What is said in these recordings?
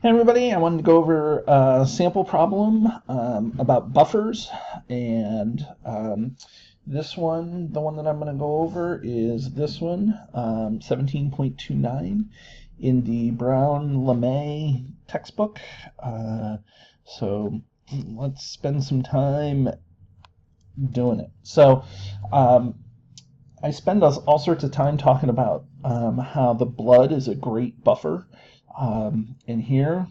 Hey everybody, I wanted to go over a sample problem about buffers, and this one, the one that I'm going to go over is this one, 17.29 in the Brown-LeMay textbook. So let's spend some time doing it. So I spend all sorts of time talking about how the blood is a great buffer. And here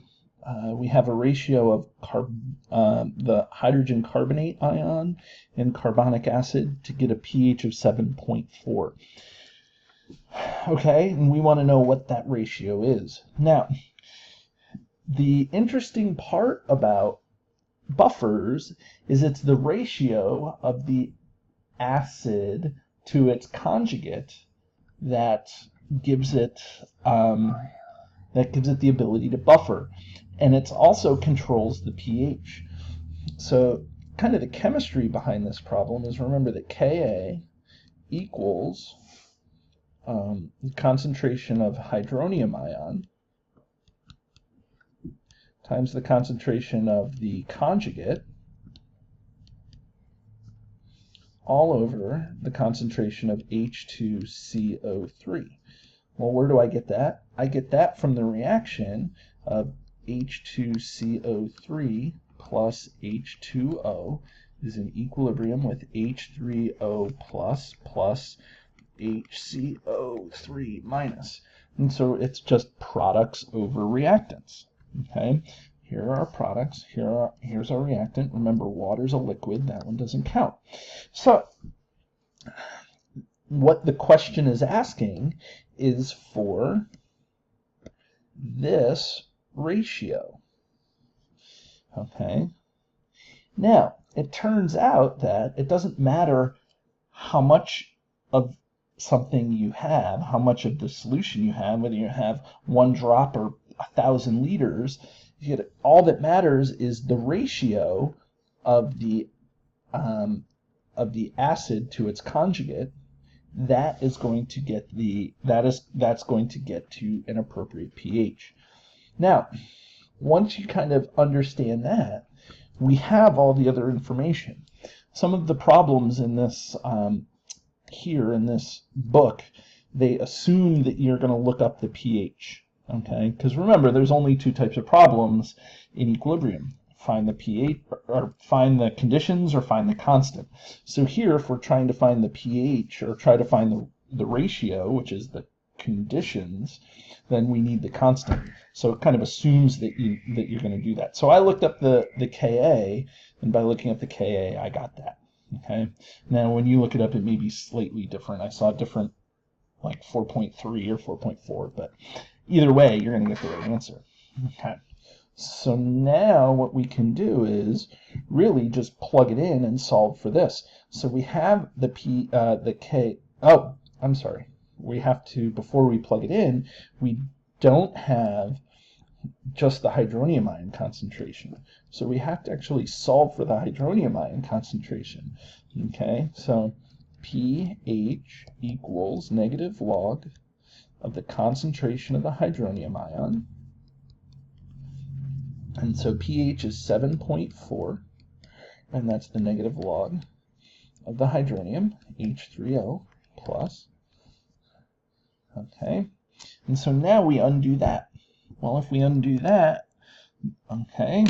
we have a ratio of the hydrogen carbonate ion and carbonic acid to get a pH of 7.4. Okay, and we want to know what that ratio is. Now, the interesting part about buffers is it's the ratio of the acid to its conjugate that gives it the ability to buffer, and it also controls the pH. So kind of the chemistry behind this problem is, remember that Ka equals the concentration of hydronium ion times the concentration of the conjugate all over the concentration of H2CO3. Well, where do I get that? I get that from the reaction of H2CO3 plus H2O is in equilibrium with H3O plus HCO3 minus. And so it's just products over reactants. Okay, here are our products, here's our reactant. Remember, water's a liquid, that one doesn't count. So what the question is asking is for this ratio. Okay, now it turns out that it doesn't matter how much of something you have, how much of the solution you have, whether you have 1 drop or 1,000 liters. All that matters is the ratio of the acid to its conjugate. That's going to get to an appropriate pH. Now, once you kind of understand that, we have all the other information. Some of the problems in this here in this book, they assume that you're going to look up the pH. Okay, because remember, there's only 2 types of problems in equilibrium: find the pH, or find the conditions, or find the constant. So here, if we're trying to find the pH, or try to find the ratio, which is the conditions, then we need the constant. So it kind of assumes that you're going to do that. So I looked up the Ka, and by looking up the Ka, I got that. Okay. Now, when you look it up, it may be slightly different. I saw different, like 4.3 or 4.4, but either way, you're going to get the right answer. Okay. So now what we can do is really just plug it in and solve for this. So we have the K. Oh, I'm sorry. We have to, before we plug it in, we don't have just the hydronium ion concentration. So we have to actually solve for the hydronium ion concentration. Okay, so pH equals negative log of the concentration of the hydronium ion. And so pH is 7.4, and that's the negative log of the hydronium, H3O plus. Okay, and so now we undo that. Well, if we undo that, okay,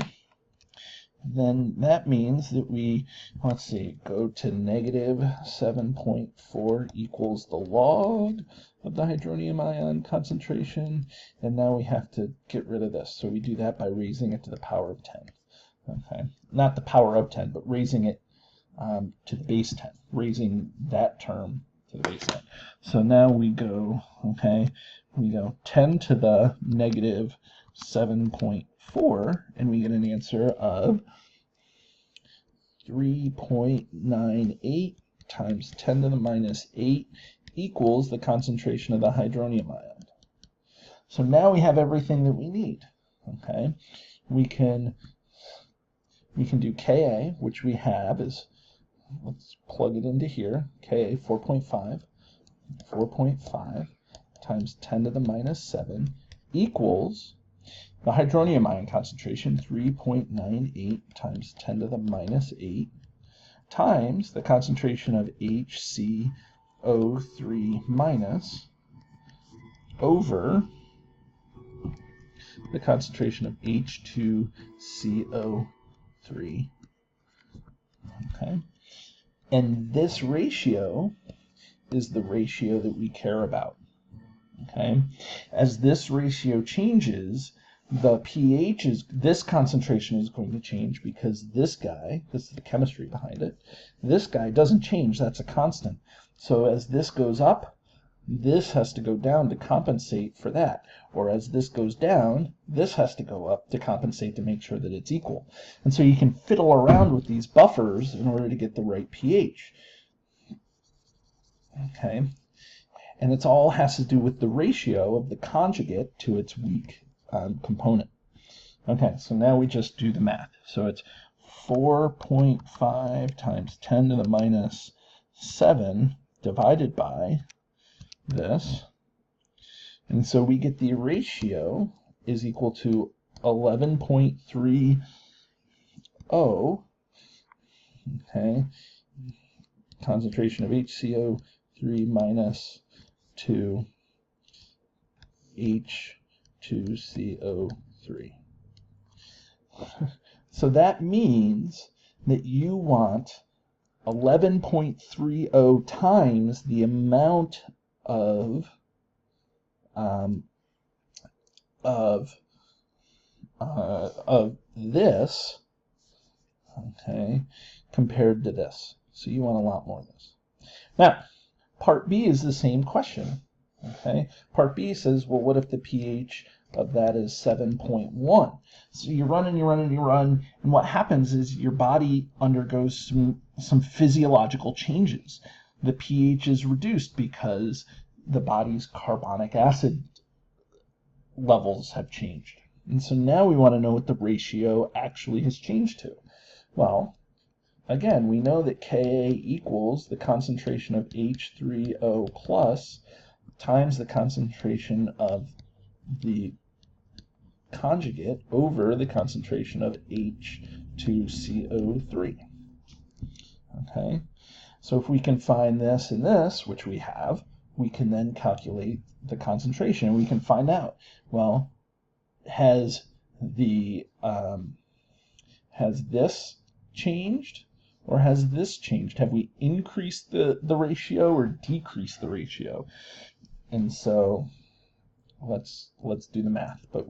then that means that we, let's see, go to negative 7.4 equals the log of the hydronium ion concentration, and now we have to get rid of this. So we do that by raising it to the power of 10. Okay, not the power of 10, but raising it to the base 10, raising that term to the base 10. So now we go, okay, we go 10 to the negative 7.4, and we get an answer of 3.98 times 10 to the minus 8 equals the concentration of the hydronium ion. So now we have everything that we need. Okay, we can do Ka, which we have is, let's plug it into here, Ka 4.5 times 10 to the minus 7 equals, the hydronium ion concentration, 3.98 times 10 to the minus 8, times the concentration of HCO3 minus over the concentration of H2CO3. Okay? And this ratio is the ratio that we care about. Okay? As this ratio changes, the pH this concentration is going to change because this is the chemistry behind it, this guy doesn't change, that's a constant. So as this goes up, this has to go down to compensate for that. Or as this goes down, this has to go up to compensate to make sure that it's equal. And so you can fiddle around with these buffers in order to get the right pH. Okay? And it all has to do with the ratio of the conjugate to its weak component. Okay, so now we just do the math. So it's 4.5 times 10 to the minus 7 divided by this. And so we get the ratio is equal to 11.30. Okay, concentration of HCO3 minus 2 H2CO3. So that means that you want 11.30 times the amount of this, okay, compared to this. So you want a lot more of this. Now, part B is the same question. Okay, part B says, well, what if the pH of that is 7.1? So you run and you run and you run, and what happens is your body undergoes some physiological changes. The pH is reduced because the body's carbonic acid levels have changed. And so now we want to know what the ratio actually has changed to. Well, again, we know that Ka equals the concentration of H3O plus times the concentration of the conjugate over the concentration of H2CO3. Okay, so if we can find this and this, which we have, we can then calculate the concentration, and we can find out, well, has this changed or has this changed? Have we increased the ratio or decreased the ratio? And so let's do the math. But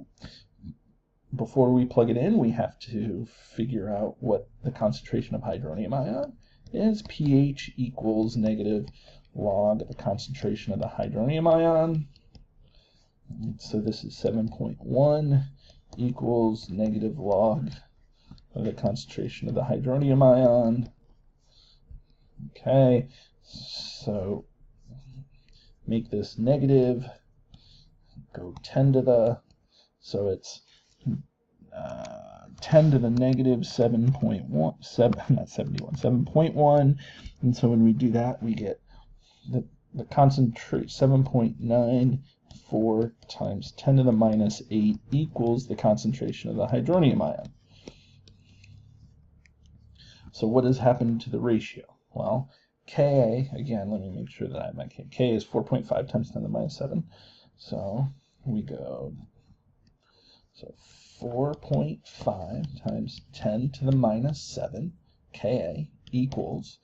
before we plug it in, we have to figure out what the concentration of hydronium ion is. pH equals negative log of the concentration of the hydronium ion. So this is 7.1 equals negative log of the concentration of the hydronium ion. Okay, so make this negative, go 10 to the, so it's 10 to the negative 7.1, and so when we do that, we get the concentrate 7.94 times 10 to the minus 8 equals the concentration of the hydronium ion. So what has happened to the ratio? Well, Ka, again, let me make sure that I have my K. K is 4.5 times 10 to the minus 7. So we go, so 4.5 times 10 to the minus 7, Ka, equals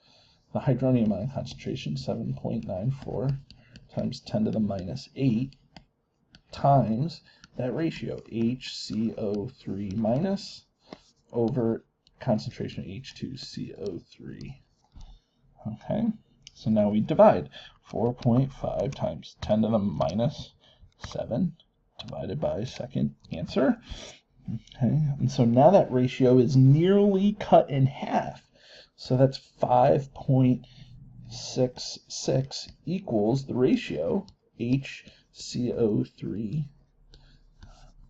the hydronium ion concentration, 7.94 times 10 to the minus 8, times that ratio, HCO3 minus over concentration of H2CO3. Okay, so now we divide 4.5 times 10 to the minus 7 divided by second answer. Okay, and so now that ratio is nearly cut in half. So that's 5.66 equals the ratio HCO3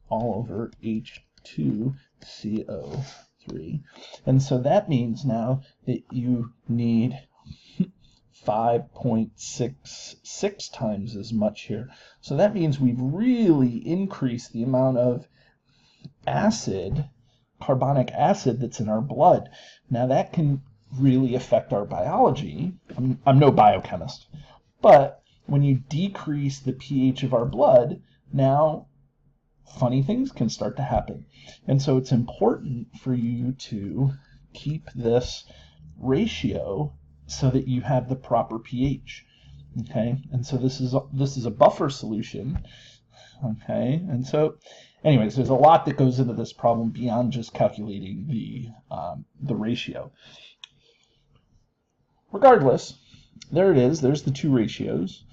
all over H2CO3. And so that means now that you need 5.66 times as much here. So that means we've really increased the amount of acid, carbonic acid that's in our blood. Now that can really affect our biology. I'm no biochemist, but when you decrease the pH of our blood, now funny things can start to happen. And so it's important for you to keep this ratio so that you have the proper pH. Okay, and so this is a buffer solution. Okay, and so anyways, there's a lot that goes into this problem beyond just calculating the ratio. Regardless, there it is. There's the two ratios,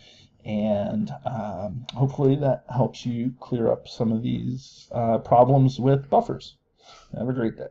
and hopefully that helps you clear up some of these problems with buffers. Have a great day.